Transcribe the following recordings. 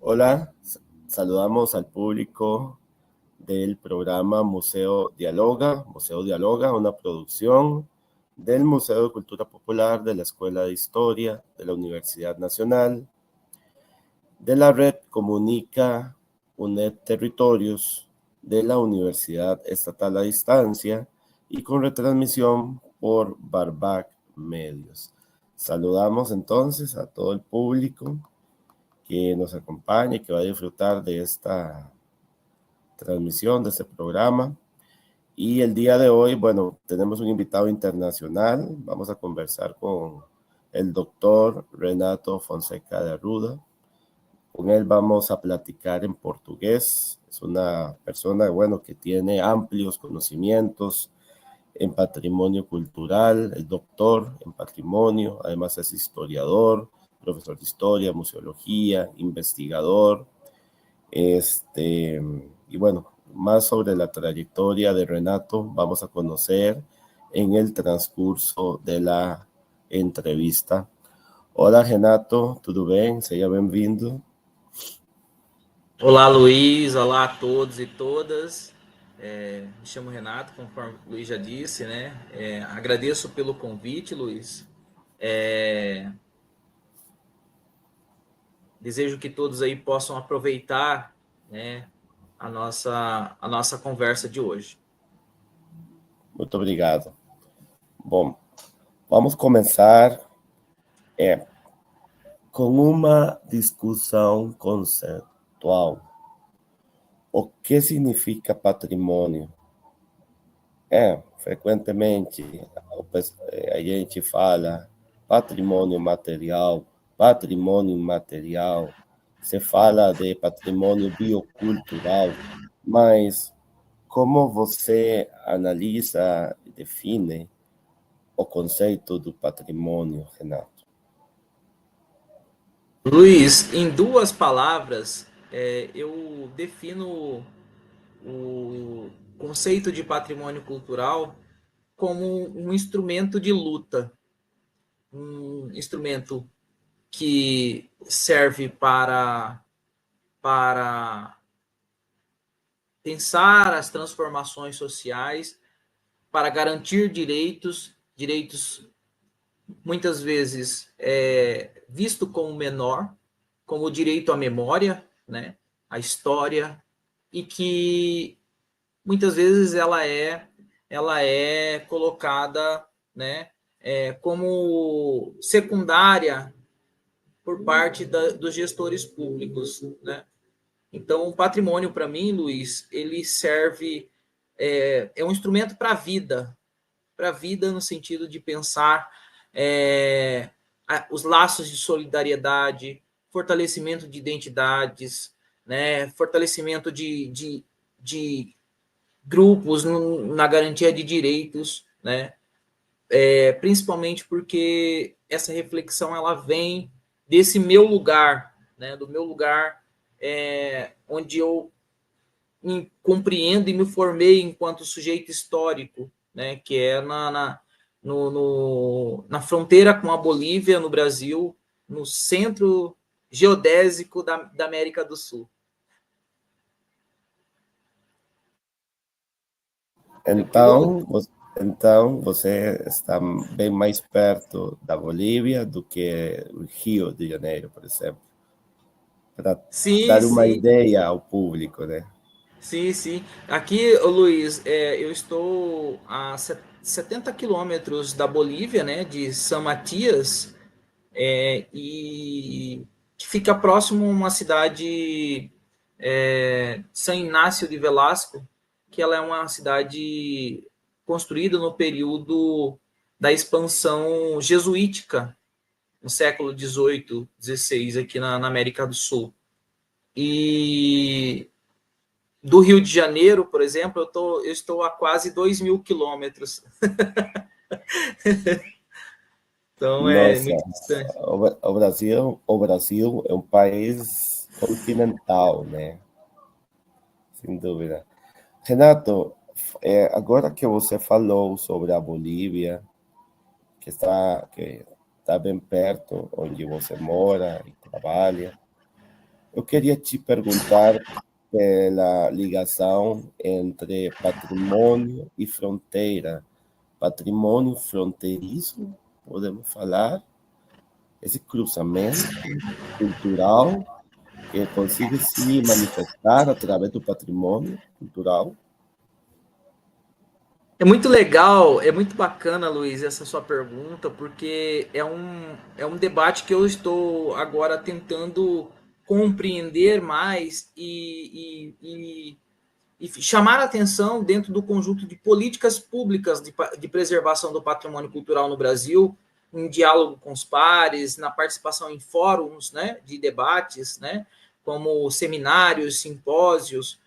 Hola, saludamos al público del programa Museo Dialoga, una producción del Museo de Cultura Popular de la Escuela de Historia de la Universidad Nacional, de la red Comunica UNED Territorios de la Universidad Estatal a Distancia y con retransmisión por Barbac Medios. Saludamos entonces a todo el público que nos acompañe y que va a disfrutar de esta transmisión, de este programa. Y el día de hoy, bueno, tenemos un invitado internacional. Vamos a conversar con el doctor Renato Fonseca de Arruda. Con él vamos a platicar en portugués. Es una persona, bueno, que tiene amplios conocimientos en patrimonio cultural, es doctor en patrimonio, además es historiador, profesor de historia, museología, investigador. Y bueno, más sobre la trayectoria de Renato vamos a conocer en el transcurso de la entrevista. Olá, Renato, tudo bem? Seja bem-vindo. Olá, Luiz. Olá a todos e todas. Me chamo Renato, conforme o Luiz já disse, né? Agradeço pelo convite, Luiz. Desejo que todos aí possam aproveitar, né, a nossa conversa de hoje. Muito obrigado. Bom, vamos começar com uma discussão conceitual. O que significa patrimônio? Frequentemente a gente fala patrimônio material, patrimônio imaterial, se fala de patrimônio biocultural, mas como você analisa e define o conceito do patrimônio, Renato? Luiz, em duas palavras, eu defino o conceito de patrimônio cultural como um instrumento de luta, um instrumento que serve para pensar as transformações sociais, para garantir direitos muitas vezes visto como menor, como o direito à memória, né, à história, e que muitas vezes ela é colocada, né, como secundária por parte dos gestores públicos, né? Então, o patrimônio, para mim, Luiz, ele serve, um instrumento para a vida no sentido de pensar os laços de solidariedade, fortalecimento de identidades, né, fortalecimento de grupos na garantia de direitos, né, principalmente porque essa reflexão ela vem desse meu lugar, né, do meu lugar onde eu me compreendo e me formei enquanto sujeito histórico, né, que é na fronteira com a Bolívia, no Brasil, no centro geodésico da América do Sul. Então, você está bem mais perto da Bolívia do que o Rio de Janeiro, por exemplo, para Sim, dar uma sim. ideia ao público, né? Sim, sim. Aqui, Luiz, eu estou a 70 quilômetros da Bolívia, né, de São Matias, e que fica próximo a uma cidade, São Inácio de Velasco, que ela é uma cidade construída no período da expansão jesuítica, no século XVIII, XVI, aqui na América do Sul. E do Rio de Janeiro, por exemplo, eu estou a quase 2.000 quilômetros. Então é Nossa, muito distante. o Brasil é um país continental, né? Sem dúvida. Renato, agora que você falou sobre a Bolívia, que está bem perto onde você mora e trabalha, Eu queria te perguntar pela ligação entre patrimônio e fronteira. Patrimônio fronteiriço, podemos falar, esse cruzamento cultural que consiga se manifestar através do patrimônio cultural. É muito legal, é muito bacana, Luiz, essa sua pergunta, porque é um debate que eu estou agora tentando compreender mais e chamar a atenção dentro do conjunto de políticas públicas de preservação do patrimônio cultural no Brasil, em diálogo com os pares, na participação em fóruns, né, de debates, né, como seminários, simpósios,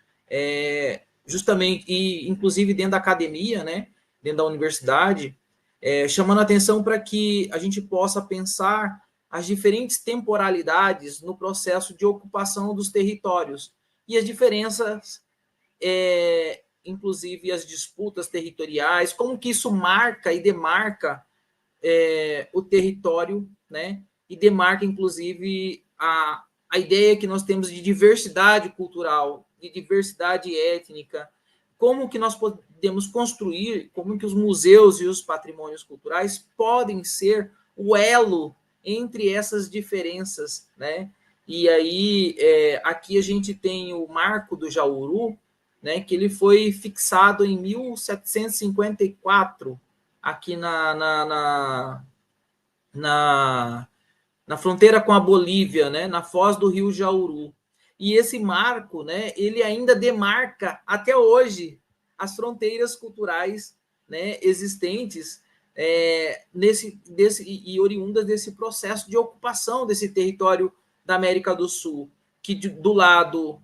justamente, e inclusive dentro da academia, né, dentro da universidade, chamando a atenção para que a gente possa pensar as diferentes temporalidades no processo de ocupação dos territórios e as diferenças, inclusive as disputas territoriais, como que isso marca e demarca o território, né? E demarca, inclusive, a ideia que nós temos de diversidade cultural, de diversidade étnica, como que nós podemos construir, como que os museus e os patrimônios culturais podem ser o elo entre essas diferenças, né? E aí, aqui a gente tem o Marco do Jauru, né, que ele foi fixado em 1754, aqui na fronteira com a Bolívia, né, na foz do rio Jauru. E esse marco, né, ele ainda demarca até hoje as fronteiras culturais, né, existentes e oriundas desse processo de ocupação desse território da América do Sul, que do lado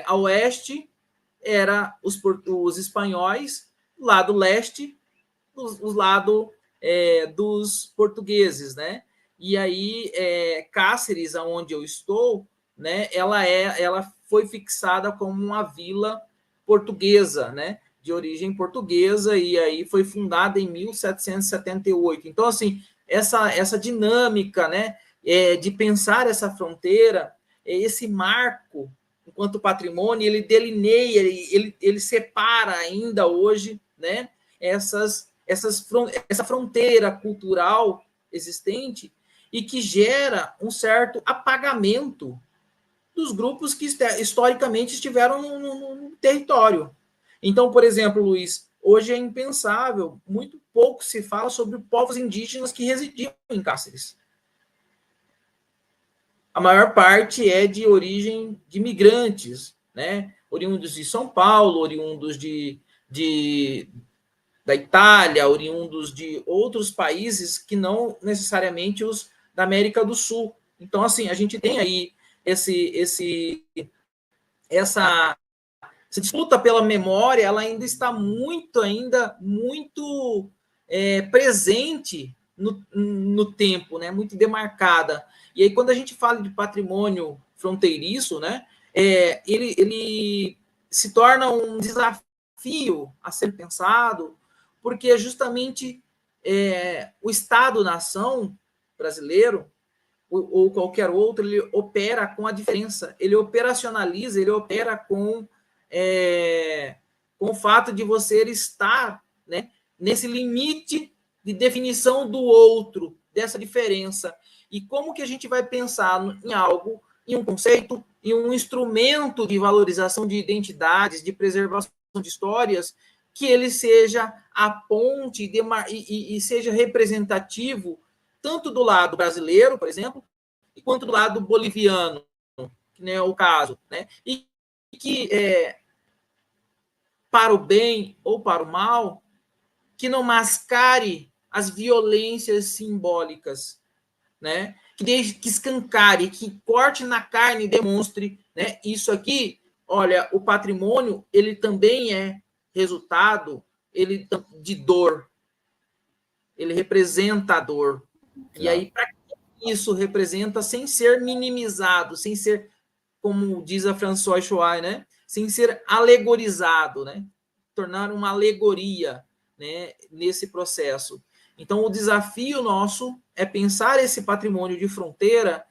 a oeste era os espanhóis, lado leste, os lado dos portugueses, né? E aí, Cáceres, aonde eu estou, né? Ela foi fixada como uma vila portuguesa, né? De origem portuguesa, e aí foi fundada em 1778. Então, assim, essa dinâmica, né? De pensar essa fronteira, esse marco enquanto patrimônio, ele delineia, ele separa ainda hoje, né? Essa fronteira cultural existente e que gera um certo apagamento dos grupos que historicamente estiveram no território. Então, por exemplo, Luiz, hoje é impensável, muito pouco se fala sobre povos indígenas que residiam em Cáceres. A maior parte é de origem de migrantes, né? Oriundos de São Paulo, oriundos da Itália, oriundos de outros países que não necessariamente os da América do Sul. Então, assim, a gente tem aí essa disputa pela memória, ela ainda muito presente no tempo, né? Muito demarcada. E aí, quando a gente fala de patrimônio fronteiriço, né? Ele se torna um desafio a ser pensado, porque é justamente o Estado-nação brasileiro ou qualquer outro, ele opera com a diferença, ele operacionaliza, ele opera com o fato de você estar, né, nesse limite de definição do outro, dessa diferença. E como que a gente vai pensar em algo, em um conceito, em um instrumento de valorização de identidades, de preservação de histórias, que ele seja a ponte e seja representativo tanto do lado brasileiro, por exemplo, quanto do lado boliviano, que não é o caso, né? E que, para o bem ou para o mal, que não mascare as violências simbólicas, né? Que escancare, que corte na carne e demonstre, né? Isso aqui, olha, o patrimônio, ele também é resultado de dor. Ele representa a dor. Claro. E aí, para que isso representa, sem ser minimizado, sem ser, como diz a Françoise Chouai, né? Sem ser alegorizado, né? Tornar uma alegoria, né? Nesse processo. Então, o desafio nosso é pensar esse patrimônio de fronteira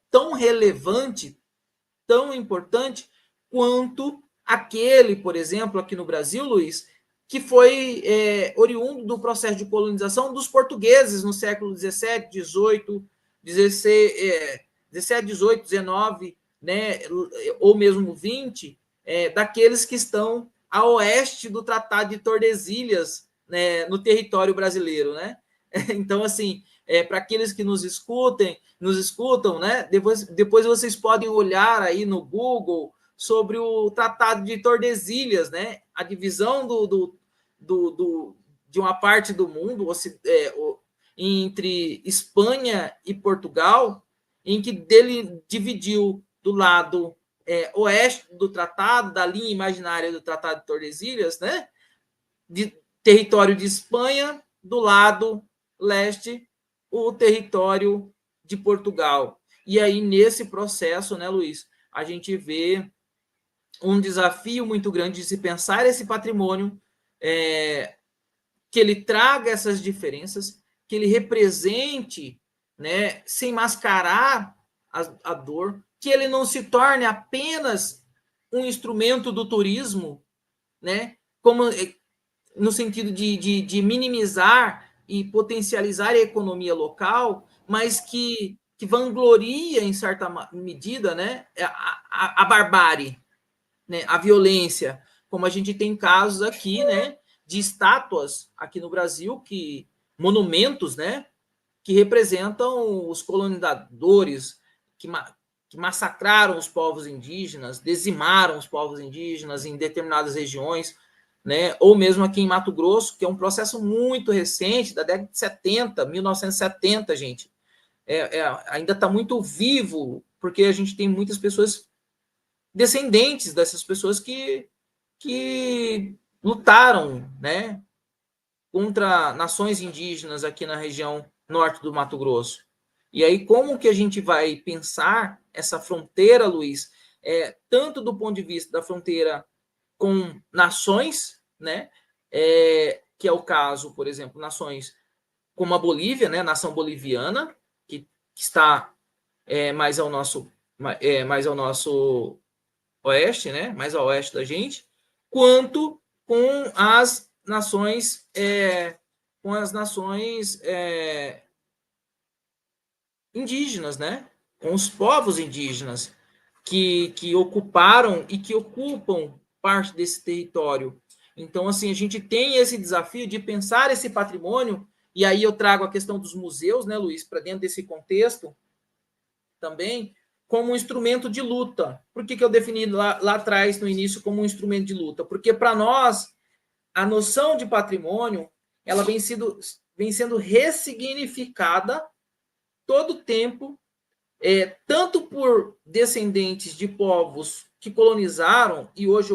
tão relevante, tão importante, quanto aquele, por exemplo, aqui no Brasil, Luiz, que foi oriundo do processo de colonização dos portugueses no século XVII, XVIII, XVII, XVIII, XIX, né, ou mesmo XX, daqueles que estão a oeste do Tratado de Tordesilhas, né, no território brasileiro, né? Então, assim, para aqueles que nos escutam, né? Depois vocês podem olhar aí no Google sobre o Tratado de Tordesilhas, né? A divisão de uma parte do mundo entre Espanha e Portugal, em que dele dividiu do lado oeste do tratado, da linha imaginária do Tratado de Tordesilhas, né? De território de Espanha, do lado leste, o território de Portugal. E aí, nesse processo, né, Luiz, a gente vê um desafio muito grande de se pensar esse patrimônio, que ele traga essas diferenças, que ele represente, né, sem mascarar a dor, que ele não se torne apenas um instrumento do turismo, né, como no sentido de minimizar e potencializar a economia local, mas que vangloria, em certa medida, né, a barbárie, né, a violência, como a gente tem casos aqui, né, de estátuas aqui no Brasil, monumentos, né, que representam os colonizadores que massacraram os povos indígenas, dizimaram os povos indígenas em determinadas regiões, né, ou mesmo aqui em Mato Grosso, que é um processo muito recente, da década de 70, 1970, gente. Ainda está muito vivo, porque a gente tem muitas pessoas descendentes dessas pessoas que lutaram, né, contra nações indígenas aqui na região norte do Mato Grosso. E aí, como que a gente vai pensar essa fronteira, Luiz, tanto do ponto de vista da fronteira com nações, né, que é o caso, por exemplo, nações como a Bolívia, né, nação boliviana, que está mais ao nosso oeste, né, mais ao oeste da gente, quanto com as nações indígenas, né, com os povos indígenas que ocuparam e que ocupam parte desse território. Então, assim, a gente tem esse desafio de pensar esse patrimônio, e aí eu trago a questão dos museus, né, Luiz, para dentro desse contexto também, como um instrumento de luta. Por que eu defini lá atrás, no início, como um instrumento de luta? Porque, para nós, a noção de patrimônio, ela vem sendo ressignificada todo o tempo, tanto por descendentes de povos que colonizaram e hoje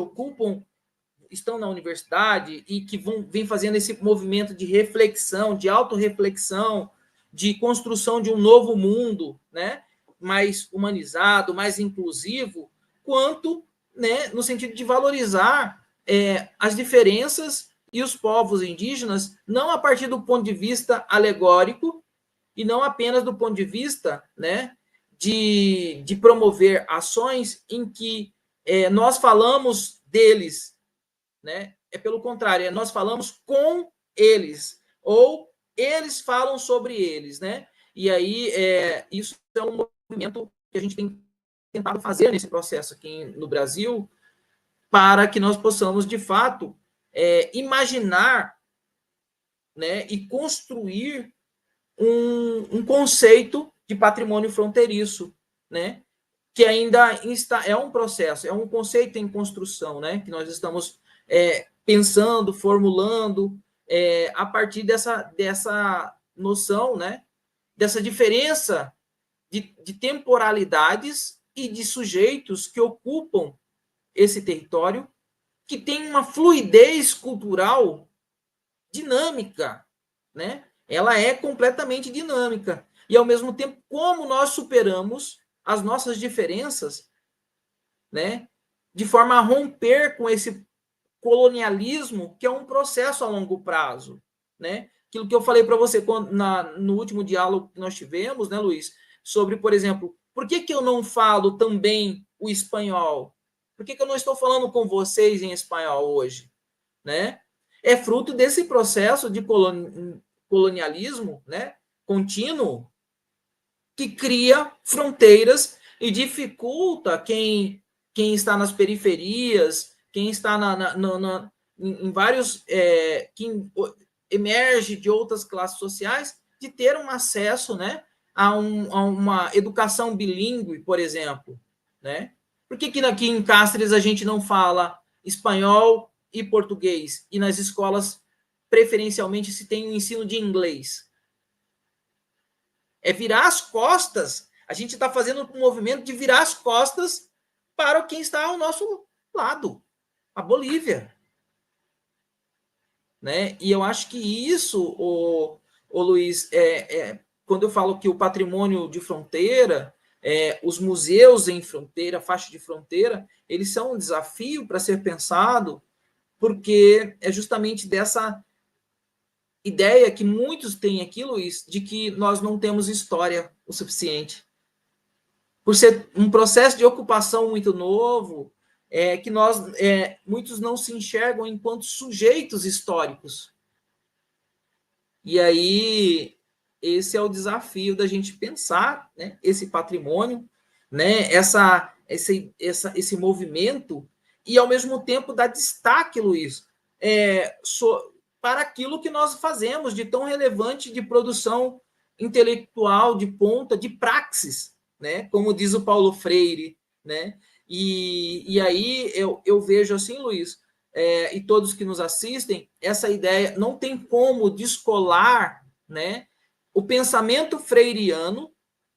estão na universidade e que vêm fazendo esse movimento de reflexão, de autorreflexão, de construção de um novo mundo, né, mais humanizado, mais inclusivo, quanto, né, no sentido de valorizar as diferenças e os povos indígenas, não a partir do ponto de vista alegórico e não apenas do ponto de vista, né, de promover ações em que nós falamos deles, né? Pelo contrário, nós falamos com eles, ou eles falam sobre eles, né? E aí, isso é um movimento que a gente tem tentado fazer nesse processo aqui no Brasil, para que nós possamos, de fato, imaginar, né, e construir um conceito de patrimônio fronteiriço, né, que ainda é um processo, é um conceito em construção, né, que nós estamos pensando, formulando, a partir dessa noção, né, dessa diferença de temporalidades e de sujeitos que ocupam esse território, que tem uma fluidez cultural dinâmica, né? Ela é completamente dinâmica. E, ao mesmo tempo, como nós superamos as nossas diferenças, né, de forma a romper com esse colonialismo, que é um processo a longo prazo, né? Aquilo que eu falei para você no último diálogo que nós tivemos, né, Luiz? sobre, por exemplo, por que eu não falo também o espanhol? Por que eu não estou falando com vocês em espanhol hoje? Né? É fruto desse processo de colonialismo, né, contínuo, que cria fronteiras e dificulta quem está nas periferias, quem está em vários... que emerge de outras classes sociais, de ter um acesso, né, a uma educação bilíngue, por exemplo. Né? Por que aqui em Cáceres a gente não fala espanhol e português, e nas escolas, preferencialmente, se tem um ensino de inglês? É virar as costas. A gente está fazendo um movimento de virar as costas para quem está ao nosso lado, a Bolívia. Né? E eu acho que isso, o Luiz, quando eu falo que o patrimônio de fronteira, os museus em fronteira, faixa de fronteira, eles são um desafio para ser pensado, porque é justamente dessa ideia que muitos têm aqui, Luiz, de que nós não temos história o suficiente. Por ser um processo de ocupação muito novo, que muitos não se enxergam enquanto sujeitos históricos. E aí, esse é o desafio da gente pensar, né, esse patrimônio, né, esse movimento, e ao mesmo tempo dar destaque, Luiz, para aquilo que nós fazemos de tão relevante de produção intelectual, de ponta, de praxis, né? Como diz o Paulo Freire, né? E aí eu vejo assim, Luiz, e todos que nos assistem, essa ideia não tem como descolar, né, o pensamento freiriano,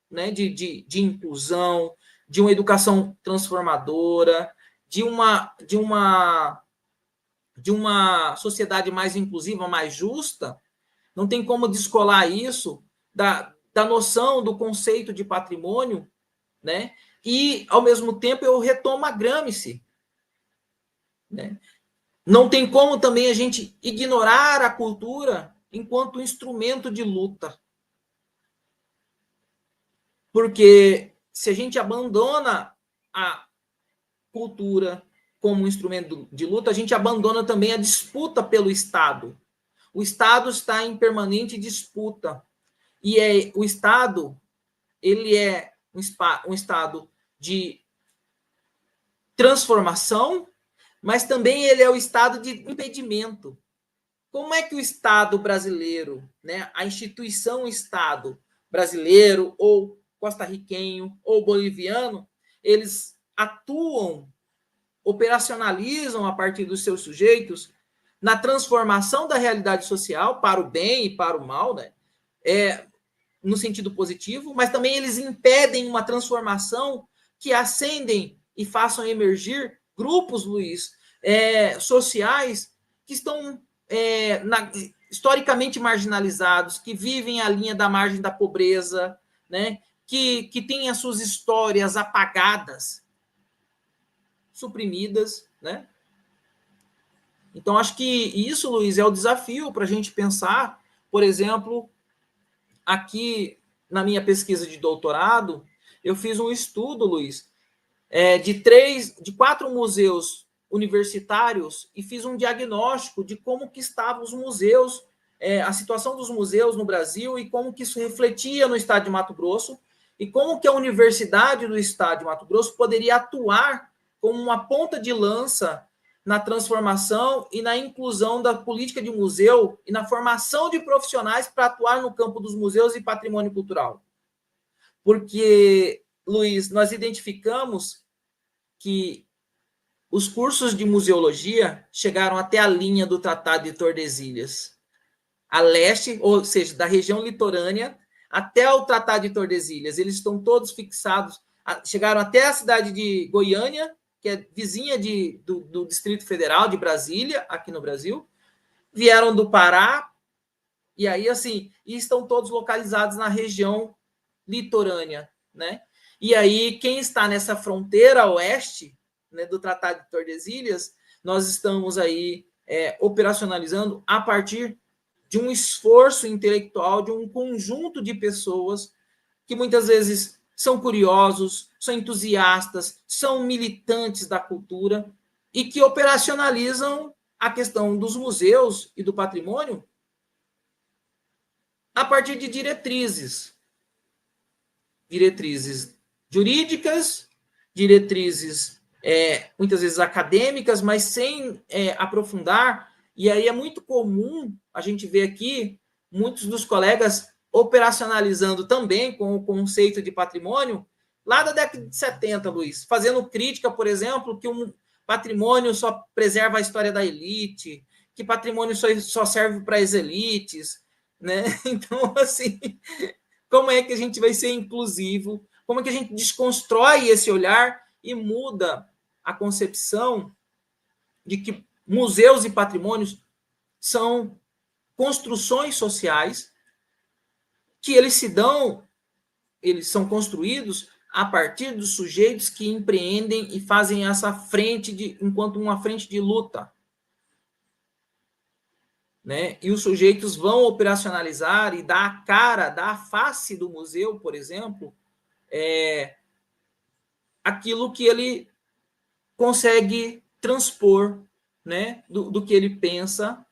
né, de inclusão, de uma educação transformadora, de uma sociedade mais inclusiva, mais justa. Não tem como descolar isso da noção do conceito de patrimônio, né? E, ao mesmo tempo, eu retomo a Gramsci. Né? Não tem como também a gente ignorar a cultura enquanto instrumento de luta. Porque se a gente abandona a cultura como instrumento de luta, a gente abandona também a disputa pelo Estado. O Estado está em permanente disputa. E o Estado, ele é um Estado de transformação, mas também ele é o Estado de impedimento. Como é que o Estado brasileiro, né, a instituição Estado brasileiro, ou costarriquenho, ou boliviano, eles atuam, operacionalizam a partir dos seus sujeitos na transformação da realidade social para o bem e para o mal, né? No sentido positivo, mas também eles impedem uma transformação que ascendem e façam emergir grupos, Luiz, sociais que estão historicamente marginalizados, que vivem a linha da margem da pobreza, né? que têm as suas histórias apagadas, suprimidas, né? Então, acho que isso, Luiz, é o desafio para a gente pensar, por exemplo, aqui na minha pesquisa de doutorado, eu fiz um estudo, Luiz, de 4 museus universitários e fiz um diagnóstico de como que estavam os museus, a situação dos museus no Brasil e como que isso refletia no estado de Mato Grosso e como que a Universidade do Estado de Mato Grosso poderia atuar como uma ponta de lança na transformação e na inclusão da política de museu e na formação de profissionais para atuar no campo dos museus e patrimônio cultural. Porque, Luiz, nós identificamos que os cursos de museologia chegaram até a linha do Tratado de Tordesilhas, a leste, ou seja, da região litorânea até o Tratado de Tordesilhas. Eles estão todos fixados, chegaram até a cidade de Goiânia, que é vizinha do Distrito Federal, de Brasília, aqui no Brasil, vieram do Pará, e aí, assim, estão todos localizados na região litorânea, né? E aí, quem está nessa fronteira oeste, né, do Tratado de Tordesilhas, nós estamos aí operacionalizando a partir de um esforço intelectual de um conjunto de pessoas que muitas vezes são curiosos, são entusiastas, são militantes da cultura e que operacionalizam a questão dos museus e do patrimônio a partir de diretrizes jurídicas, diretrizes muitas vezes acadêmicas, mas sem aprofundar. E aí é muito comum a gente ver aqui muitos dos colegas operacionalizando também com o conceito de patrimônio lá da década de 70, Luiz, fazendo crítica, por exemplo, que um patrimônio só preserva a história da elite, que patrimônio só serve para as elites, né? Então, assim, como é que a gente vai ser inclusivo? Como é que a gente desconstrói esse olhar e muda a concepção de que museus e patrimônios são construções sociais que eles são construídos a partir dos sujeitos que empreendem e fazem essa frente enquanto uma frente de luta, né? E os sujeitos vão operacionalizar e dar a cara, dar a face do museu, por exemplo, aquilo que ele consegue transpor, né, do que ele pensa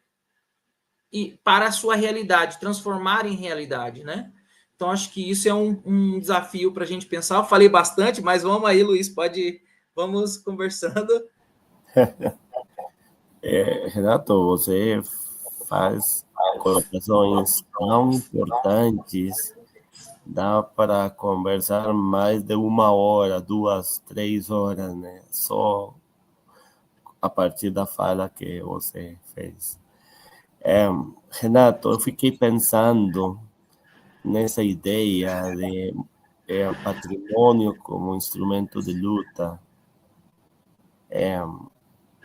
e para a sua realidade, transformar em realidade, né? Então, acho que isso é um desafio para a gente pensar. Eu falei bastante, mas vamos aí, Luiz, vamos conversando. Renato, você faz colocações tão importantes, dá para conversar mais de 1 hora, 2, 3 horas, né? Só a partir da fala que você fez. Renato, eu fiquei pensando nessa ideia de patrimônio como instrumento de luta,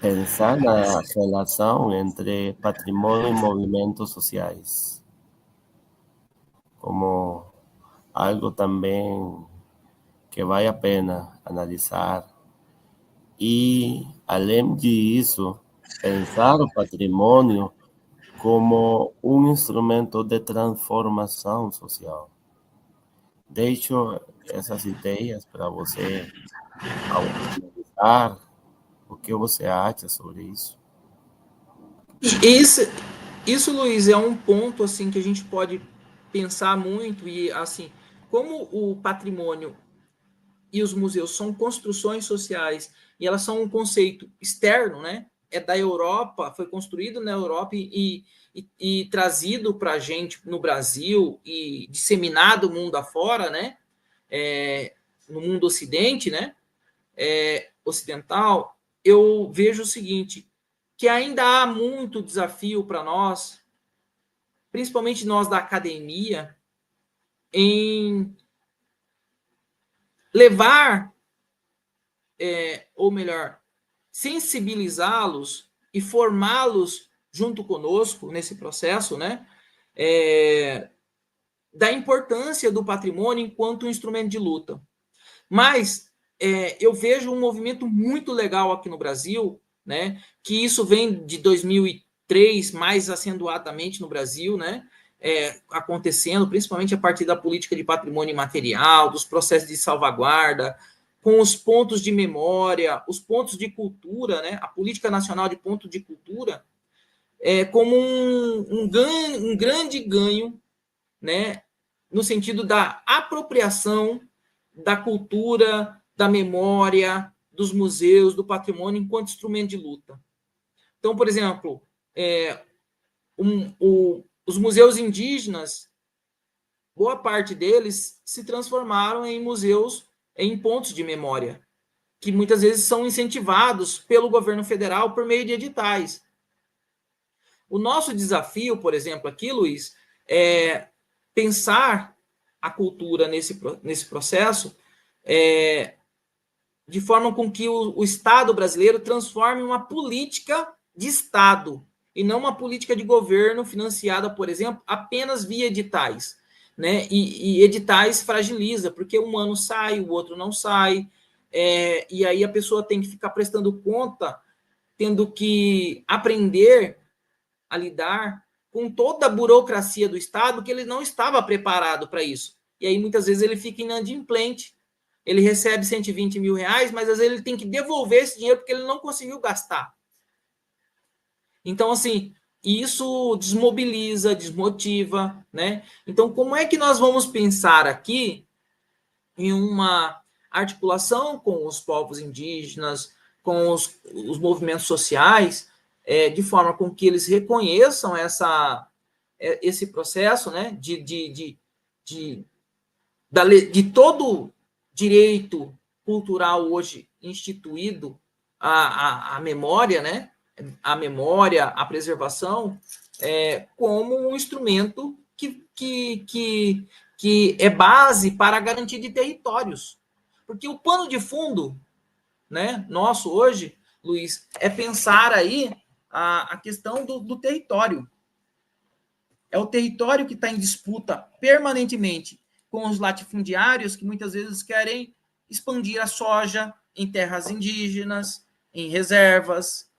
pensar na relação entre patrimônio e movimentos sociais, como algo também que vale a pena analisar. E, além disso, pensar o patrimônio como um instrumento de transformação social. Deixo essas ideias para você analisar. O que você acha sobre isso? Isso, Luiz, é um ponto assim que a gente pode pensar muito e assim, como o patrimônio e os museus são construções sociais e elas são um conceito externo, né? É da Europa, foi construído na Europa e trazido para a gente no Brasil e disseminado mundo afora, né? No mundo ocidente, né? Ocidental, eu vejo o seguinte, que ainda há muito desafio para nós, principalmente nós da academia, em levar, ou melhor, sensibilizá-los e formá-los junto conosco nesse processo, né? Da importância do patrimônio enquanto um instrumento de luta. Mas eu vejo um movimento muito legal aqui no Brasil, né? Que isso vem de 2003, mais acentuadamente no Brasil, né? Acontecendo, principalmente a partir da política de patrimônio imaterial, dos processos de salvaguarda, com os pontos de memória, os pontos de cultura, né? A política nacional de ponto de cultura, como um grande ganho, né? No sentido da apropriação da cultura, da memória, dos museus, do patrimônio enquanto instrumento de luta. Então, por exemplo, os museus indígenas, boa parte deles se transformaram em museus, em pontos de memória, que muitas vezes são incentivados pelo governo federal por meio de editais. O nosso desafio, por exemplo, aqui, Luiz, é pensar a cultura nesse processo de forma com que o Estado brasileiro transforme uma política de Estado e não uma política de governo financiada, por exemplo, apenas via editais. Né? E editais fragiliza, porque um ano sai, o outro não sai, e aí a pessoa tem que ficar prestando conta, tendo que aprender a lidar com toda a burocracia do Estado, que ele não estava preparado para isso. E aí, muitas vezes, ele fica inadimplente. Ele recebe 120 mil reais, mas às vezes ele tem que devolver esse dinheiro porque ele não conseguiu gastar. Então, assim, isso desmobiliza, desmotiva, né? Então, como é que nós vamos pensar aqui em uma articulação com os povos indígenas, com os movimentos sociais, de forma com que eles reconheçam esse processo, né, de todo direito cultural hoje instituído, a memória, né, a memória, a preservação, como um instrumento que é base para a garantia de territórios. Porque o pano de fundo, né, nosso hoje, Luiz, é pensar aí a questão do território. É o território que está em disputa permanentemente com os latifundiários que muitas vezes querem expandir a soja em terras indígenas, em reservas.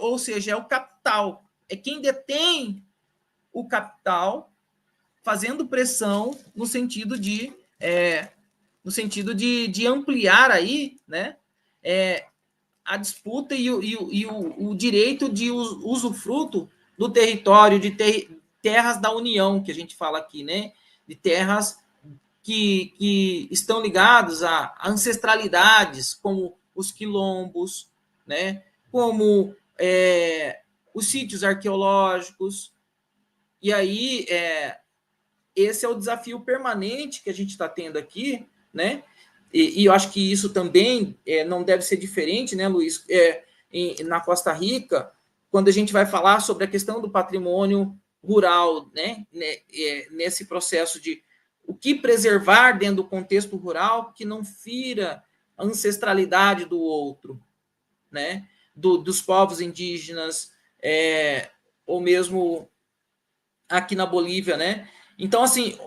Ou seja, é o capital. É quem detém o capital fazendo pressão no sentido de ampliar aí, né, a disputa e o direito de usufruto do território, de terras da União, que a gente fala aqui, né, de terras que estão ligadas a ancestralidades, como os quilombos, né, como os sítios arqueológicos. E aí, esse é o desafio permanente que a gente está tendo aqui, né? E eu acho que isso também não deve ser diferente, né, Luiz? Na Costa Rica, quando a gente vai falar sobre a questão do patrimônio rural, né? Nesse processo de o que preservar dentro do contexto rural que não fira a ancestralidade do outro, né? Dos povos indígenas, ou mesmo aqui na Bolívia, né? Então, assim,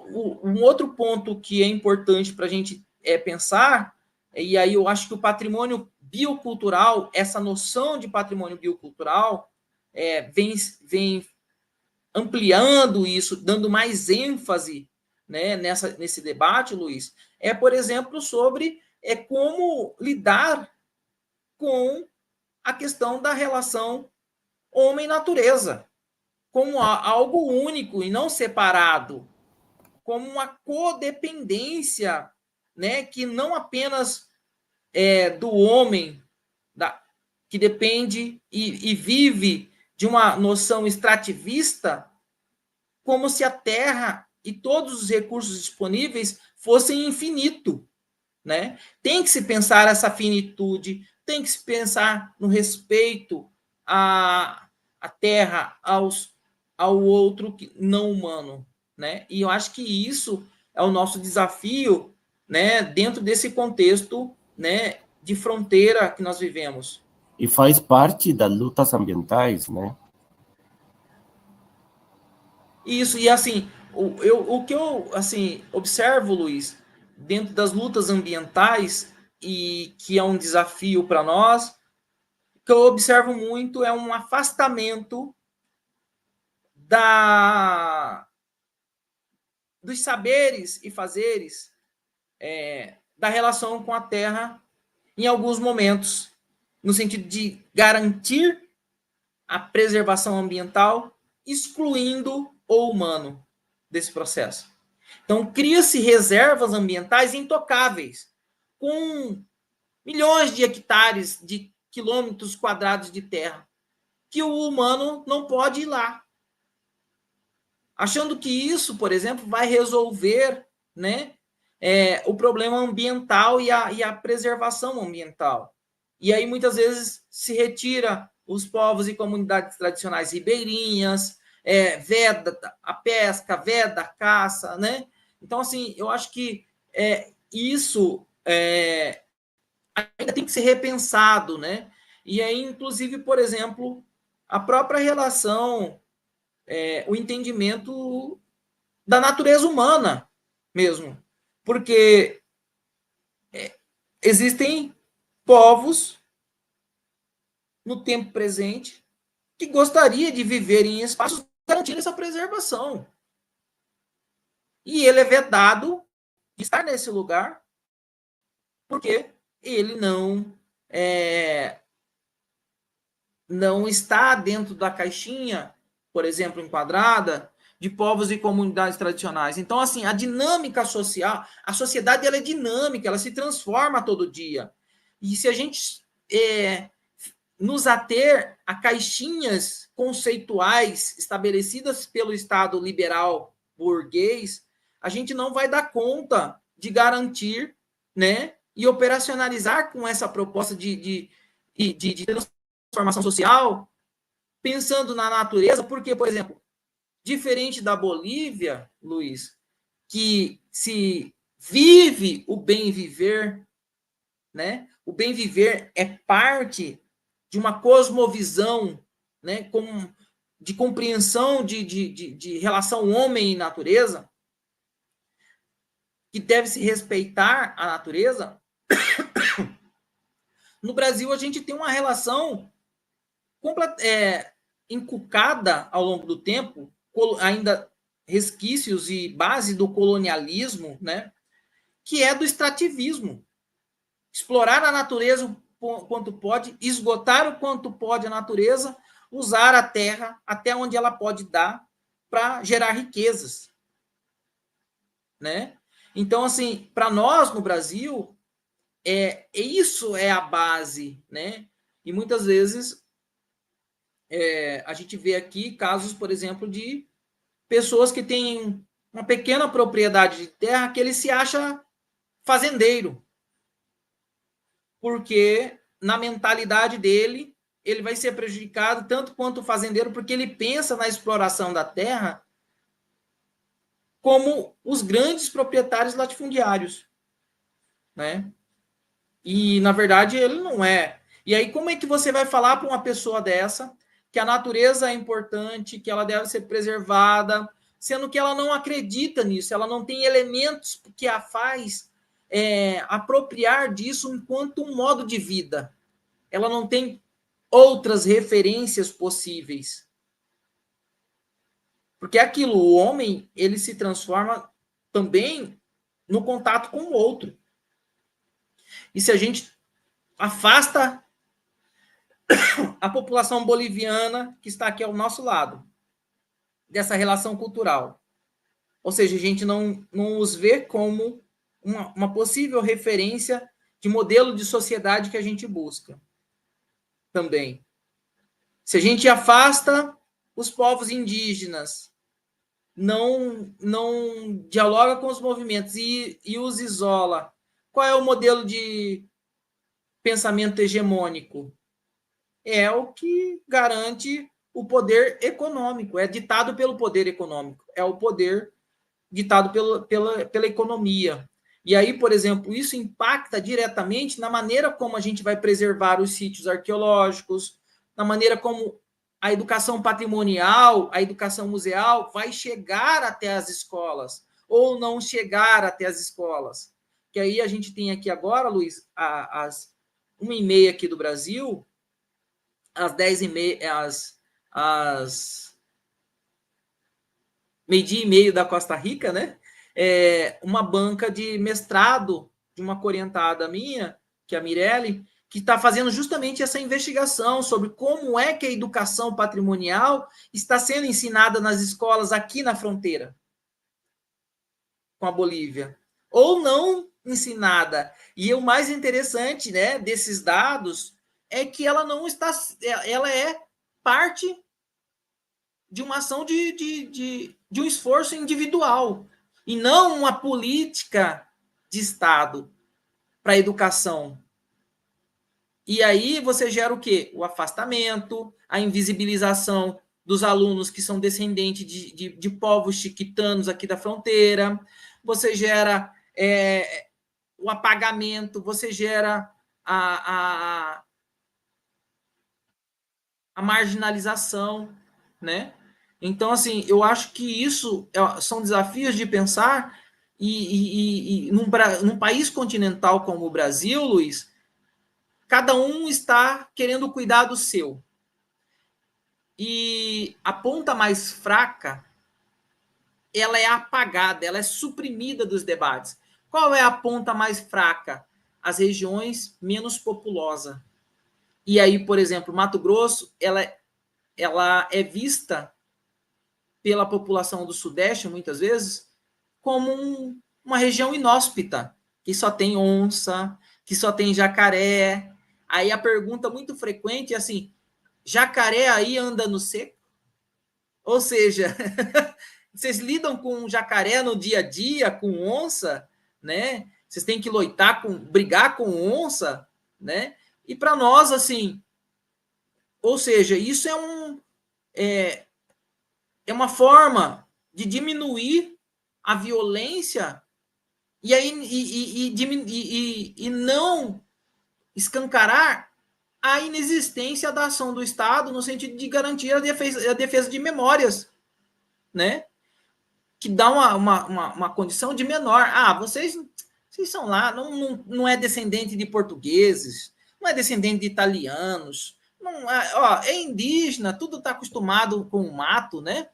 um outro ponto que é importante para a gente pensar, e aí eu acho que o patrimônio biocultural, essa noção de patrimônio biocultural, vem ampliando isso, dando mais ênfase, né, nesse debate, Luiz, por exemplo, sobre como lidar com a questão da relação homem-natureza, como algo único e não separado, como uma codependência, né, que não apenas do homem, que depende e vive de uma noção extrativista, como se a Terra e todos os recursos disponíveis fossem infinito, né? Tem que se pensar essa finitude, tem que se pensar no respeito à Terra, ao outro não humano, né? E eu acho que isso é o nosso desafio, né, dentro desse contexto, né, de fronteira que nós vivemos. E faz parte das lutas ambientais, né? Isso, e assim, o que eu assim, observo, Luiz, dentro das lutas ambientais, e que é um desafio para nós, que eu observo muito é um afastamento dos saberes e fazeres da relação com a Terra em alguns momentos, no sentido de garantir a preservação ambiental, excluindo o humano desse processo. Então, cria-se reservas ambientais intocáveis, com milhões de hectares, de quilômetros quadrados de terra, que o humano não pode ir lá. Achando que isso, por exemplo, vai resolver, né, o problema ambiental e a preservação ambiental. E aí, muitas vezes, se retira os povos e comunidades tradicionais ribeirinhas, veda a pesca, veda a caça, né? Então, assim, eu acho que isso ainda tem que ser repensado, né? E aí, inclusive, por exemplo, a própria relação, o entendimento da natureza humana mesmo. Porque existem povos no tempo presente que gostaria de viver em espaços garantindo essa preservação. e ele é vedado de estar nesse lugar porque ele não está dentro da caixinha, por exemplo, enquadrada, de povos e comunidades tradicionais. Então, assim, a dinâmica social, a sociedade ela é dinâmica, ela se transforma todo dia. E se a gente nos ater a caixinhas conceituais estabelecidas pelo Estado liberal burguês, a gente não vai dar conta de garantir, né, e operacionalizar com essa proposta de transformação social, pensando na natureza, porque, por exemplo, diferente da Bolívia, Luiz, que se vive o bem viver, né? O bem viver é parte de uma cosmovisão, né? De compreensão de relação homem e natureza, que deve se respeitar a natureza. No Brasil, a gente tem uma relação encucada ao longo do tempo, ainda resquícios e base do colonialismo, né? Que é do extrativismo. Explorar a natureza o quanto pode, esgotar o quanto pode a natureza, usar a terra até onde ela pode dar para gerar riquezas, né? Então, assim, para nós no Brasil, isso é a base, né? E muitas vezes a gente vê aqui casos, por exemplo, de pessoas que têm uma pequena propriedade de terra que ele se acha fazendeiro, porque na mentalidade dele ele vai ser prejudicado tanto quanto o fazendeiro, porque ele pensa na exploração da terra como os grandes proprietários latifundiários, né? E na verdade ele não é. E aí como é que você vai falar para uma pessoa dessa que a natureza é importante, que ela deve ser preservada, sendo que ela não acredita nisso, ela não tem elementos que a faz apropriar disso enquanto um modo de vida. Ela não tem outras referências possíveis. Porque aquilo, o homem, ele se transforma também no contato com o outro. E se a gente afasta a população boliviana que está aqui ao nosso lado, dessa relação cultural, ou seja, a gente não os vê como uma possível referência de modelo de sociedade que a gente busca também. Se a gente afasta os povos indígenas, não dialoga com os movimentos e os isola, qual é o modelo de pensamento hegemônico? É o que garante o poder econômico, é ditado pelo poder econômico, é o poder ditado pela economia. E aí, por exemplo, isso impacta diretamente na maneira como a gente vai preservar os sítios arqueológicos, na maneira como a educação patrimonial, a educação museal vai chegar até as escolas, ou não chegar até as escolas. Que aí a gente tem aqui agora, Luiz, às 1h30 aqui do Brasil, às 10h30, às meio-dia e meio da Costa Rica, né? Uma banca de mestrado de uma orientada minha, que é a Mirelle, que está fazendo justamente essa investigação sobre como é que a educação patrimonial está sendo ensinada nas escolas aqui na fronteira com a Bolívia, ou não ensinada. E o mais interessante, né, desses dados é que ela não está, ela é parte de uma ação de um esforço individual e não uma política de Estado para a educação. E aí você gera o quê? O afastamento, a invisibilização dos alunos que são descendentes de povos chiquitanos aqui da fronteira, você gera o apagamento, você gera a marginalização, né? Então, assim, eu acho que isso são desafios de pensar e num país continental como o Brasil, Luiz, cada um está querendo cuidar do seu. E a ponta mais fraca ela é apagada, ela é suprimida dos debates. Qual é a ponta mais fraca? As regiões menos populosas. E aí, por exemplo, Mato Grosso, ela é vista pela população do Sudeste, muitas vezes, como uma região inóspita, que só tem onça, que só tem jacaré. Aí a pergunta muito frequente é assim, jacaré aí anda no seco? Ou seja, vocês lidam com jacaré no dia a dia, com onça, né? Vocês têm que brigar com onça, né? E para nós, assim, ou seja, isso é uma forma de diminuir a violência e, aí, e não escancarar a inexistência da ação do Estado no sentido de garantir a defesa de memórias, né? Que dá uma condição de menor. Ah, vocês são lá, não é descendente de portugueses, não é descendente de italianos, não é, ó, é indígena, tudo está acostumado com o mato, né?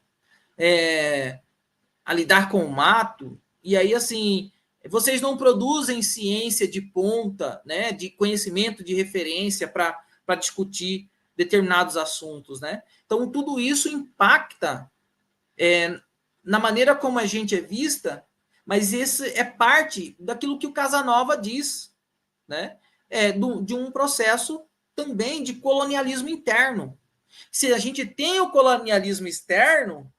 A lidar com o mato. E aí, assim, vocês não produzem ciência de ponta, né? De conhecimento, de referência para discutir determinados assuntos, né? Então, tudo isso impacta na maneira como a gente é vista, mas esse é parte daquilo que o Casanova diz, né? De um processo também de colonialismo interno. Se a gente tem o colonialismo externo,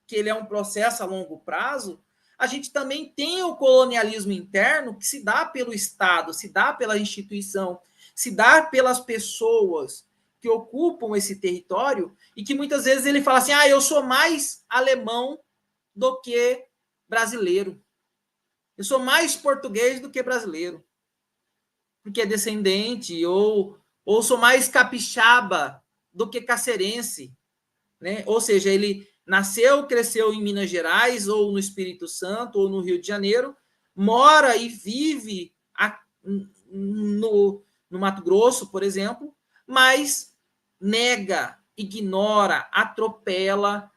que ele é um processo a longo prazo, a gente também tem o colonialismo interno que se dá pelo Estado, se dá pela instituição, se dá pelas pessoas que ocupam esse território e que muitas vezes ele fala assim, eu sou mais alemão do que brasileiro. Eu sou mais português do que brasileiro. Porque é descendente, ou sou mais capixaba do que cacerense. Né? Ou seja, ele nasceu, cresceu em Minas Gerais, ou no Espírito Santo, ou no Rio de Janeiro, mora e vive no Mato Grosso, por exemplo, mas nega, ignora, atropela,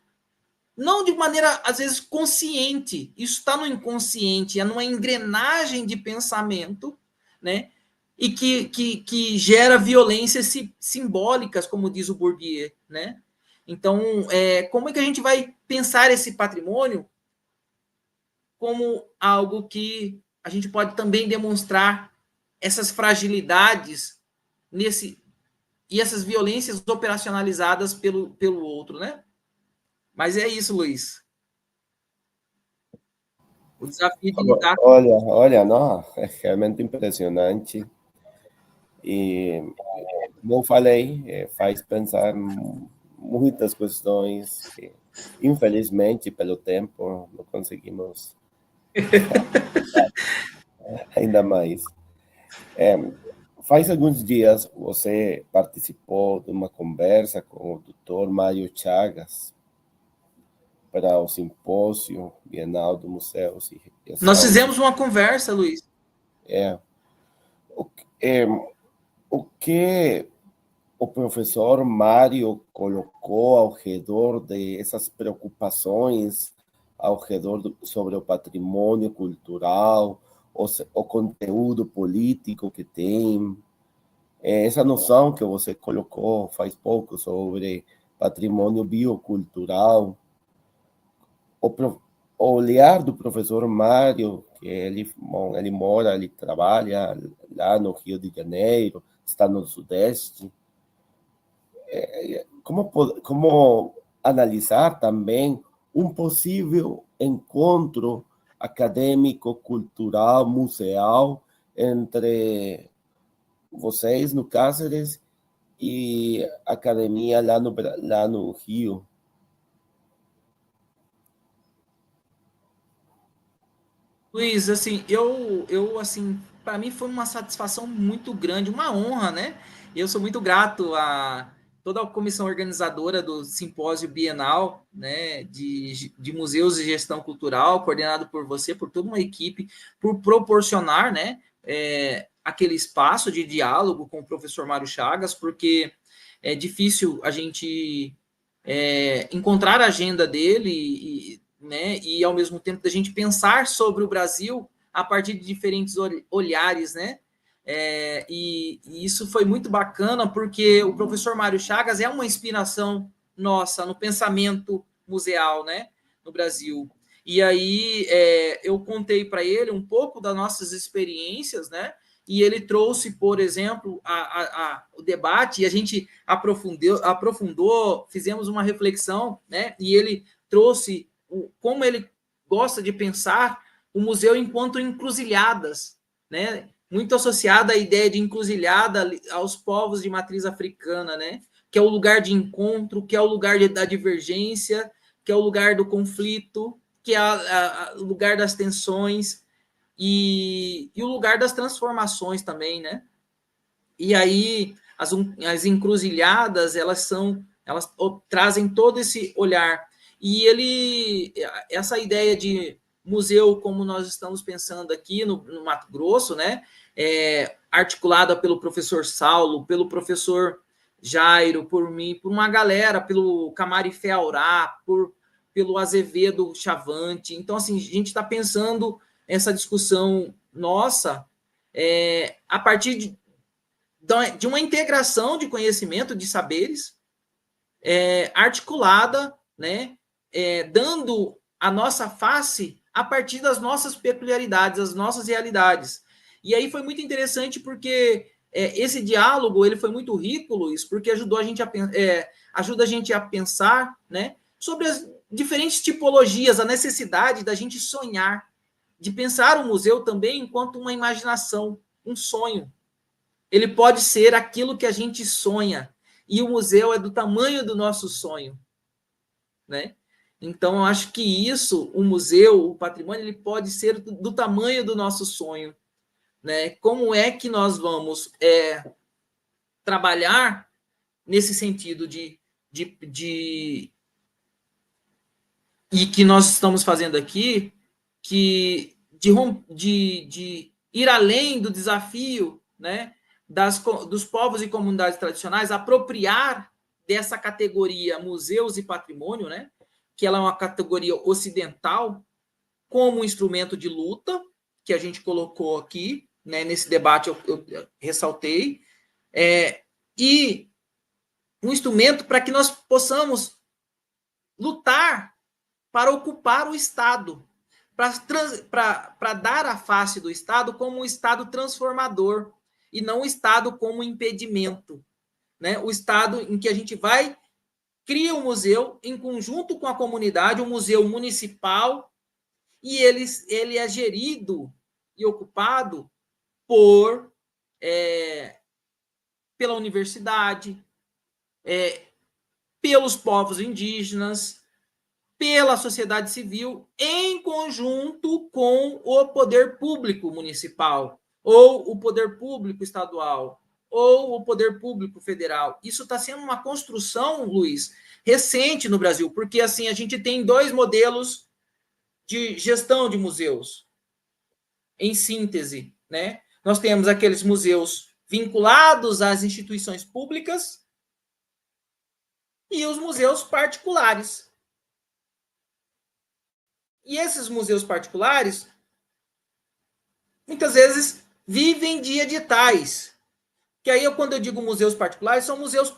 não de maneira, às vezes, consciente, isso está no inconsciente, é numa engrenagem de pensamento, né? E que gera violências simbólicas, como diz o Bourdieu, né? Então, como é que a gente vai pensar esse patrimônio como algo que a gente pode também demonstrar essas fragilidades e essas violências operacionalizadas pelo outro, né? Mas é isso, Luiz. O desafio de lidar com... Olha, não, é realmente impressionante. E, como eu falei, faz pensar muitas questões que, infelizmente, pelo tempo, não conseguimos ainda mais. Faz alguns dias você participou de uma conversa com o Dr. Mário Chagas para o simpósio Bienal do Museus e Nós fizemos uma conversa, Luiz. O que o professor Mário colocou ao redor dessas preocupações ao redor sobre o patrimônio cultural, o conteúdo político que tem, essa noção que você colocou faz pouco sobre patrimônio biocultural, o olhar do professor Mário, que ele mora, ele trabalha lá no Rio de Janeiro, está no Sudeste, como analisar também um possível encontro acadêmico, cultural, museal entre vocês no Cáceres e a academia lá no Rio? Luiz, assim, assim, para mim foi uma satisfação muito grande, uma honra, né? E eu sou muito grato a toda a comissão organizadora do Simpósio Bienal, né, de Museus e Gestão Cultural, coordenado por você, por toda uma equipe, por proporcionar, né, aquele espaço de diálogo com o professor Mário Chagas, porque é difícil a gente encontrar a agenda dele né? E ao mesmo tempo da gente pensar sobre o Brasil a partir de diferentes olhares, né? E isso foi muito bacana, porque o professor Mário Chagas é uma inspiração nossa no pensamento museal, né? No Brasil. E aí eu contei para ele um pouco das nossas experiências, né? E ele trouxe, por exemplo, o debate, e a gente aprofundou, fizemos uma reflexão, né? E ele trouxe como ele gosta de pensar o museu enquanto encruzilhadas, né? Muito associada à ideia de encruzilhada aos povos de matriz africana, né? Que é o lugar de encontro, que é o lugar da divergência, que é o lugar do conflito, que é o lugar das tensões e o lugar das transformações também, né? E aí as encruzilhadas, elas trazem todo esse olhar. E essa ideia de museu, como nós estamos pensando aqui no Mato Grosso, né? Articulada pelo professor Saulo, pelo professor Jairo, por mim, por uma galera, pelo Camarifé Aurá, pelo Azevedo Chavante. Então, assim, a gente está pensando essa discussão nossa a partir de uma integração de conhecimento, de saberes, articulada, né, dando a nossa face a partir das nossas peculiaridades, das nossas realidades. E aí foi muito interessante porque esse diálogo ele foi muito rico, Luiz, porque ajuda a gente a pensar, né, sobre as diferentes tipologias, a necessidade da gente sonhar, de pensar o museu também enquanto uma imaginação, um sonho. Ele pode ser aquilo que a gente sonha, e o museu é do tamanho do nosso sonho, né? Então, eu acho que isso, o museu, o patrimônio, ele pode ser do tamanho do nosso sonho, né? Como é que nós vamos trabalhar nesse sentido e que nós estamos fazendo aqui, que de ir além do desafio, né, dos povos e comunidades tradicionais, apropriar dessa categoria museus e patrimônio, né, que ela é uma categoria ocidental, como instrumento de luta, que a gente colocou aqui, né, nesse debate eu ressaltei, e um instrumento para que nós possamos lutar para ocupar o Estado, para dar a face do Estado como um Estado transformador e não o Estado como impedimento, né? O Estado em que a gente cria um museu em conjunto com a comunidade, um museu municipal, e ele é gerido e ocupado pela universidade, pelos povos indígenas, pela sociedade civil, em conjunto com o poder público municipal, ou o poder público estadual, ou o poder público federal. Isso está sendo uma construção, Luiz, recente no Brasil, porque assim a gente tem 2 modelos de gestão de museus, em síntese, né? Nós temos aqueles museus vinculados às instituições públicas e os museus particulares. E esses museus particulares, muitas vezes, vivem de editais. Que aí, quando eu digo museus particulares, são museus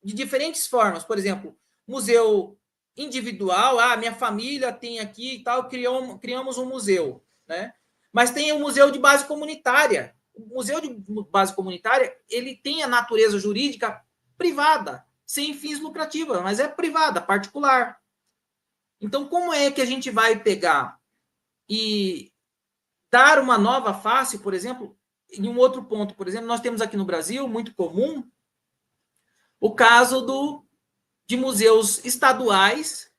de diferentes formas. Por exemplo, museu individual, minha família tem aqui e tal, criamos um museu, né? Mas tem o museu de base comunitária. O museu de base comunitária, ele tem a natureza jurídica privada, sem fins lucrativos, mas é privada, particular. Então, como é que a gente vai pegar e dar uma nova face, por exemplo, em um outro ponto, por exemplo, nós temos aqui no Brasil, muito comum, o caso de museus estaduais,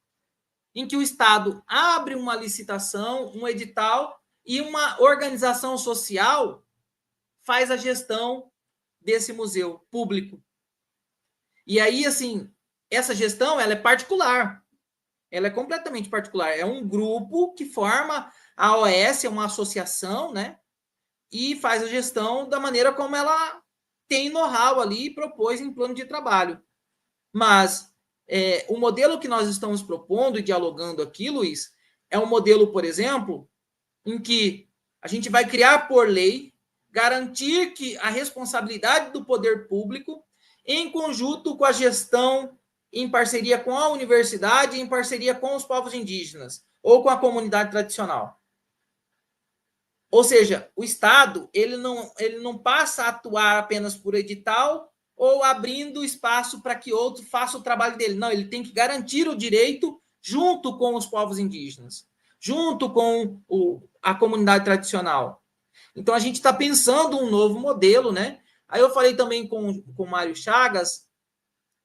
em que o Estado abre uma licitação, um edital, e uma organização social faz a gestão desse museu público. E aí, assim, essa gestão, ela é particular. Ela é completamente particular. É um grupo que forma a OS, é uma associação, né? E faz a gestão da maneira como ela tem know-how ali e propôs em plano de trabalho. Mas o modelo que nós estamos propondo e dialogando aqui, Luiz, é um modelo, por exemplo, em que a gente vai criar por lei, garantir que a responsabilidade do poder público, em conjunto com a gestão, em parceria com a universidade, em parceria com os povos indígenas ou com a comunidade tradicional. Ou seja, o Estado ele não passa a atuar apenas por edital ou abrindo espaço para que outro faça o trabalho dele. Não, ele tem que garantir o direito junto com os povos indígenas, junto com a comunidade tradicional. Então, a gente está pensando um novo modelo, né? Aí eu falei também com o Mário Chagas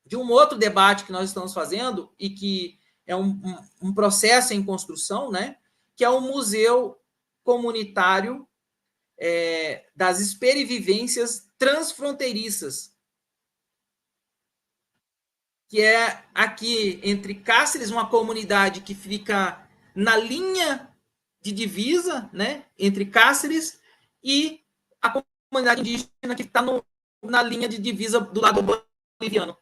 de um outro debate que nós estamos fazendo e que é um processo em construção, né? Que é o Museu Comunitário das Experivivências Transfronteiriças, que é aqui entre Cáceres, uma comunidade que fica na linha de divisa, né, entre Cáceres e a comunidade indígena que está na linha de divisa do lado boliviano.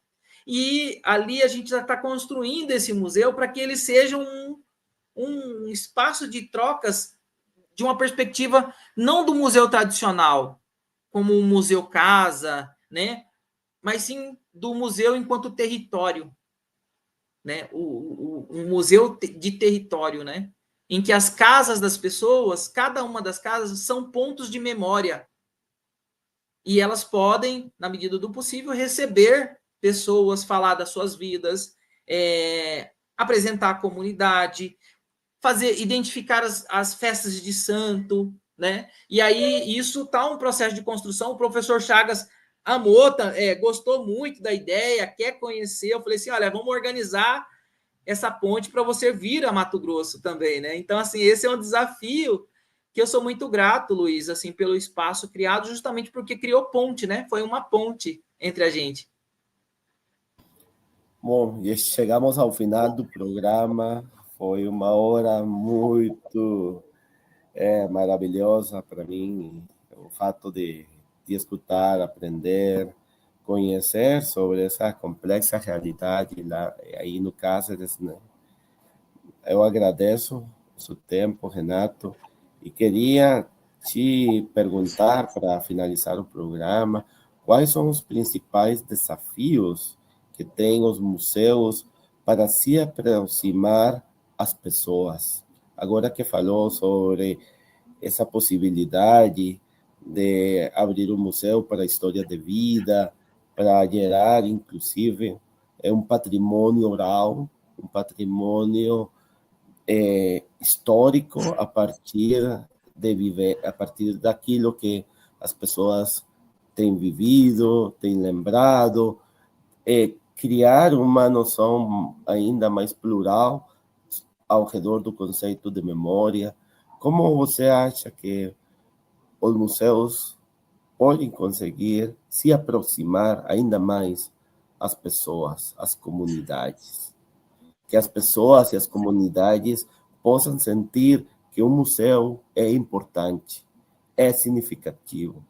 E ali a gente já está construindo esse museu para que ele seja um espaço de trocas de uma perspectiva não do museu tradicional, como o Museu Casa, né, mas sim do museu enquanto território, né, um museu de território, né, em que as casas das pessoas, cada uma das casas, são pontos de memória. E elas podem, na medida do possível, receber pessoas, falar das suas vidas, apresentar a comunidade, identificar as festas de santo, né? E aí isso está um processo de construção. O professor Chagas amou, gostou muito da ideia, quer conhecer. Eu falei assim, olha, vamos organizar essa ponte para você vir a Mato Grosso também, né? Então, assim, esse é um desafio que eu sou muito grato, Luiz, assim, pelo espaço criado, justamente porque criou ponte, né? Foi uma ponte entre a gente. Bom, e chegamos ao final do programa. Foi uma hora muito maravilhosa para mim. O fato de escutar, aprender, conhecer sobre essa complexa realidade lá aí no Cáceres, né? Eu agradeço o seu tempo, Renato, e queria te perguntar, para finalizar o programa, quais são os principais desafios que têm os museus para se aproximar às pessoas? Agora que falou sobre essa possibilidade de abrir um museu para a história de vida, para gerar, inclusive, um patrimônio oral, um patrimônio histórico a partir daquilo que as pessoas têm vivido, têm lembrado, criar uma noção ainda mais plural ao redor do conceito de memória. Como você acha que os museus podem conseguir se aproximar ainda mais às pessoas, às comunidades? Que as pessoas e as comunidades possam sentir que o museu é importante, é significativo,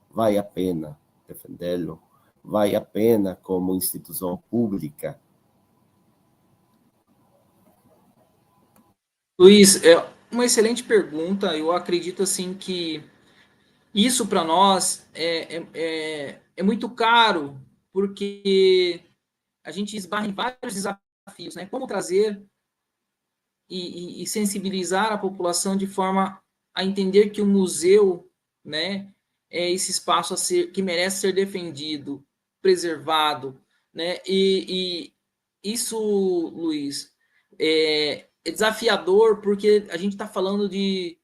vale a pena defendê-lo, vale a pena como instituição pública. Luiz, é uma excelente pergunta. Eu acredito assim que isso para nós é muito caro, porque a gente esbarra em vários desafios, né? Como trazer e sensibilizar a população de forma a entender que o museu, né, é esse espaço que merece ser defendido, preservado, né? E isso, Luiz, é desafiador porque a gente está falando de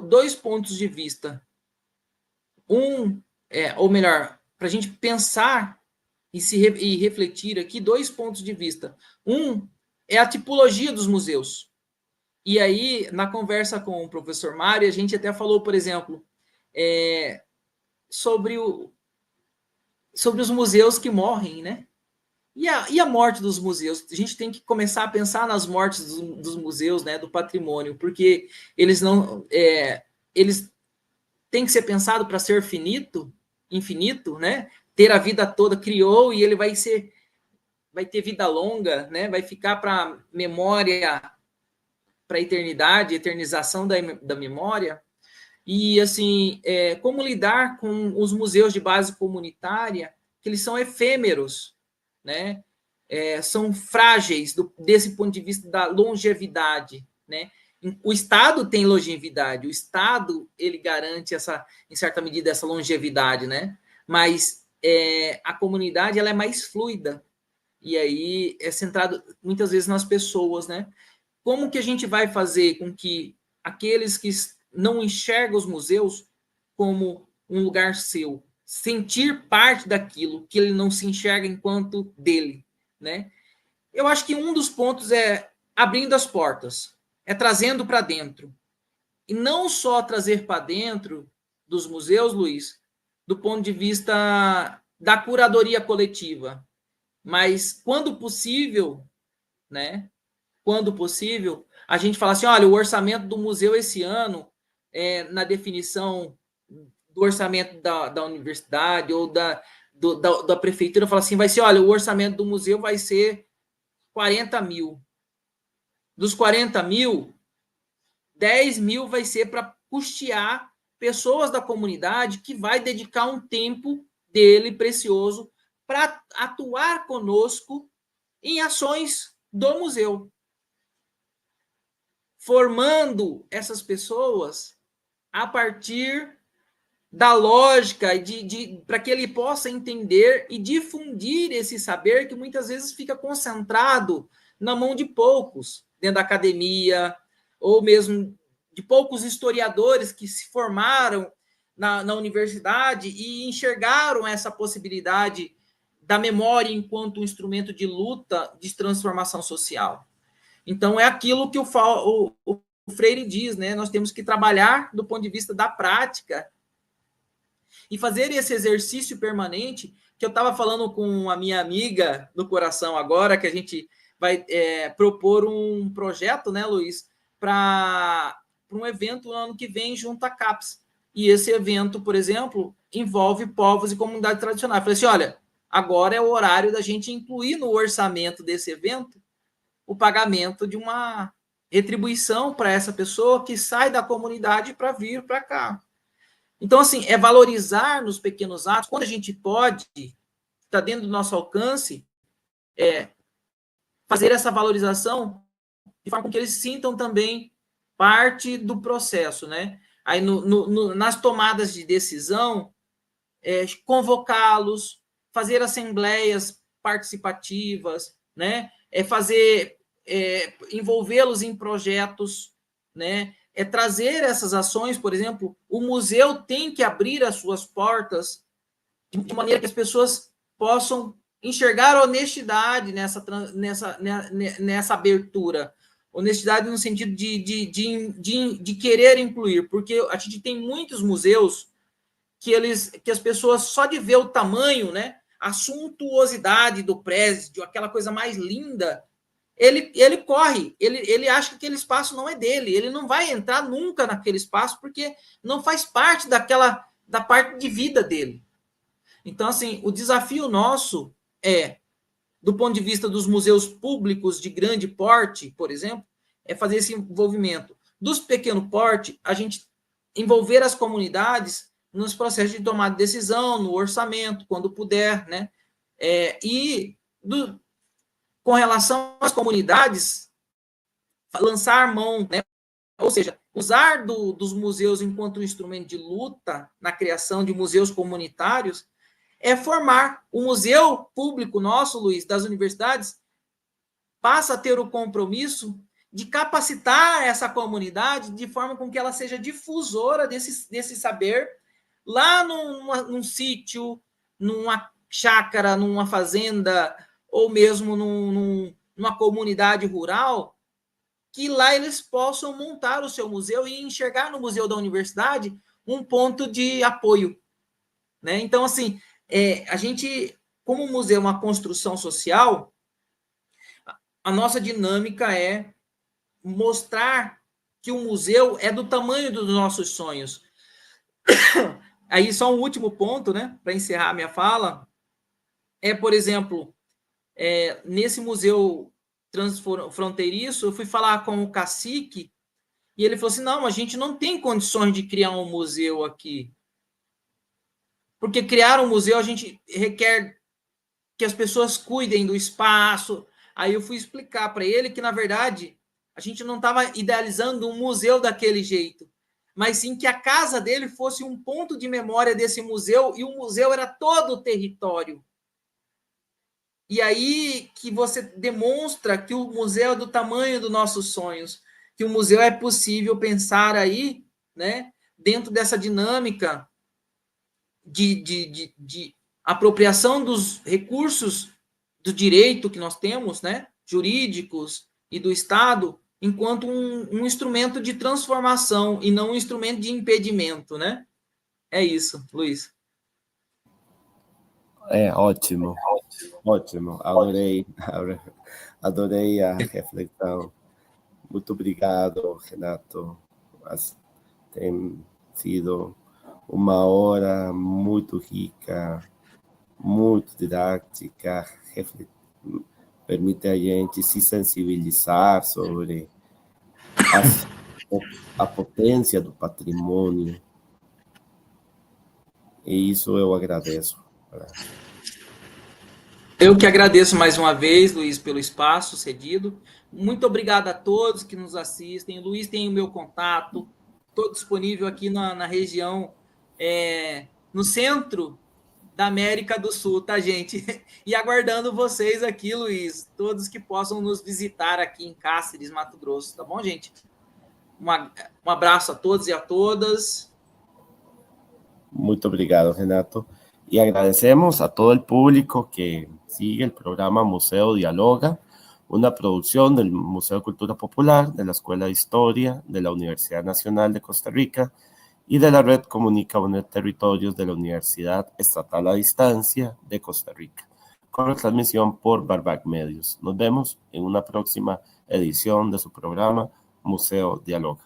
dois pontos de vista. Ou melhor, para a gente pensar e refletir aqui, dois pontos de vista. Um é a tipologia dos museus. E aí, na conversa com o professor Mário, a gente até falou, por exemplo, sobre os museus que morrem, né? E a morte dos museus? A gente tem que começar a pensar nas mortes dos museus, né? Do patrimônio, porque eles não... eles têm que ser pensados para ser infinito, né? Ter a vida toda, criou, e ele vai ter vida longa, né? Vai ficar para memória para a eternidade, eternização da memória. E, assim, como lidar com os museus de base comunitária, que eles são efêmeros, né? São frágeis desse ponto de vista da longevidade, né? O Estado tem longevidade, o Estado, ele garante, em certa medida, essa longevidade, né? Mas a comunidade, ela é mais fluida, e aí é centrado, muitas vezes, nas pessoas, né? Como que a gente vai fazer com que aqueles que não enxergam os museus como um lugar seu, sentir parte daquilo que ele não se enxerga enquanto dele, né? Eu acho que um dos pontos é abrindo as portas, é trazendo para dentro. E não só trazer para dentro dos museus, Luiz, do ponto de vista da curadoria coletiva, mas quando possível, né? Quando possível, a gente fala assim, olha, o orçamento do museu esse ano, na definição do orçamento da universidade ou da prefeitura, fala assim, vai ser, olha, o orçamento do museu vai ser 40 mil. Dos 40 mil, 10 mil vai ser para custear pessoas da comunidade que vai dedicar um tempo dele precioso para atuar conosco em ações do museu, formando essas pessoas a partir da lógica para que ele possa entender e difundir esse saber que muitas vezes fica concentrado na mão de poucos, dentro da academia, ou mesmo de poucos historiadores que se formaram na universidade e enxergaram essa possibilidade da memória enquanto um instrumento de luta, de transformação social. Então, é aquilo que o Freire diz, né? Nós temos que trabalhar do ponto de vista da prática e fazer esse exercício permanente, que eu estava falando com a minha amiga do coração agora, que a gente vai propor um projeto, né, Luiz, para um evento no ano que vem junto à CAPES. E esse evento, por exemplo, envolve povos e comunidades tradicionais. Eu falei assim, olha, agora é o horário da gente incluir no orçamento desse evento o pagamento de uma retribuição para essa pessoa que sai da comunidade para vir para cá. Então, assim, é valorizar nos pequenos atos, quando a gente pode, está dentro do nosso alcance, fazer essa valorização de forma que eles sintam também parte do processo, né? Aí, nas tomadas de decisão, convocá-los, fazer assembleias participativas, né? Envolvê-los em projetos, né? Trazer essas ações, por exemplo, o museu tem que abrir as suas portas de maneira que as pessoas possam enxergar honestidade nessa abertura. Honestidade no sentido de querer incluir, porque a gente tem muitos museus que as pessoas, só de ver o tamanho, né, a suntuosidade do prédio, aquela coisa mais linda, ele corre, ele acha que aquele espaço não é dele, ele não vai entrar nunca naquele espaço porque não faz parte da parte de vida dele. Então, assim, o desafio nosso do ponto de vista dos museus públicos de grande porte, por exemplo, é fazer esse envolvimento. Dos pequeno porte, a gente envolver as comunidades nos processos de tomada de decisão, no orçamento, quando puder, né? Com relação às comunidades, lançar mão, né? Ou seja, usar dos museus enquanto instrumento de luta na criação de museus comunitários, formar o museu público nosso, Luiz, das universidades, passa a ter o compromisso de capacitar essa comunidade de forma com que ela seja difusora desse saber lá num sítio, numa chácara, numa fazenda, ou mesmo numa comunidade rural, que lá eles possam montar o seu museu e enxergar no museu da universidade um ponto de apoio, né? Então, assim, a gente, como o museu é uma construção social, a nossa dinâmica é mostrar que o museu é do tamanho dos nossos sonhos. Aí, só um último ponto, né, para encerrar a minha fala, por exemplo, nesse museu transfronteiriço, eu fui falar com o cacique e ele falou assim, não, a gente não tem condições de criar um museu aqui. Porque criar um museu, a gente requer que as pessoas cuidem do espaço. Aí eu fui explicar para ele que, na verdade, a gente não estava idealizando um museu daquele jeito, mas sim que a casa dele fosse um ponto de memória desse museu, e o museu era todo o território. E aí que você demonstra que o museu é do tamanho dos nossos sonhos, que o museu é possível pensar aí, né, dentro dessa dinâmica de apropriação dos recursos do direito que nós temos, né, jurídicos e do Estado, enquanto um instrumento de transformação e não um instrumento de impedimento, né? É isso, Luiz. É ótimo, ótimo. Adorei a reflexão. Muito obrigado, Renato. Tem sido uma hora muito rica, muito didática, permite a gente se sensibilizar sobre a potência do patrimônio. E isso eu agradeço. Eu que agradeço mais uma vez, Luiz, pelo espaço cedido. Muito obrigado a todos que nos assistem. O Luiz tem o meu contato, estou disponível aqui na região, no centro da América do Sul, tá, gente? E aguardando vocês aqui, Luiz, todos que possam nos visitar aqui em Cáceres, Mato Grosso, tá bom, gente? Um abraço a todos e a todas. Muito obrigado, Renato. Y agradecemos a todo el público que sigue el programa Museo Dialoga, una producción del Museo de Cultura Popular, de la Escuela de Historia, de la Universidad Nacional de Costa Rica y de la Red Comunica Unir Territorios de la Universidad Estatal a Distancia de Costa Rica, con transmisión por Barbac Medios. Nos vemos en una próxima edición de su programa Museo Dialoga.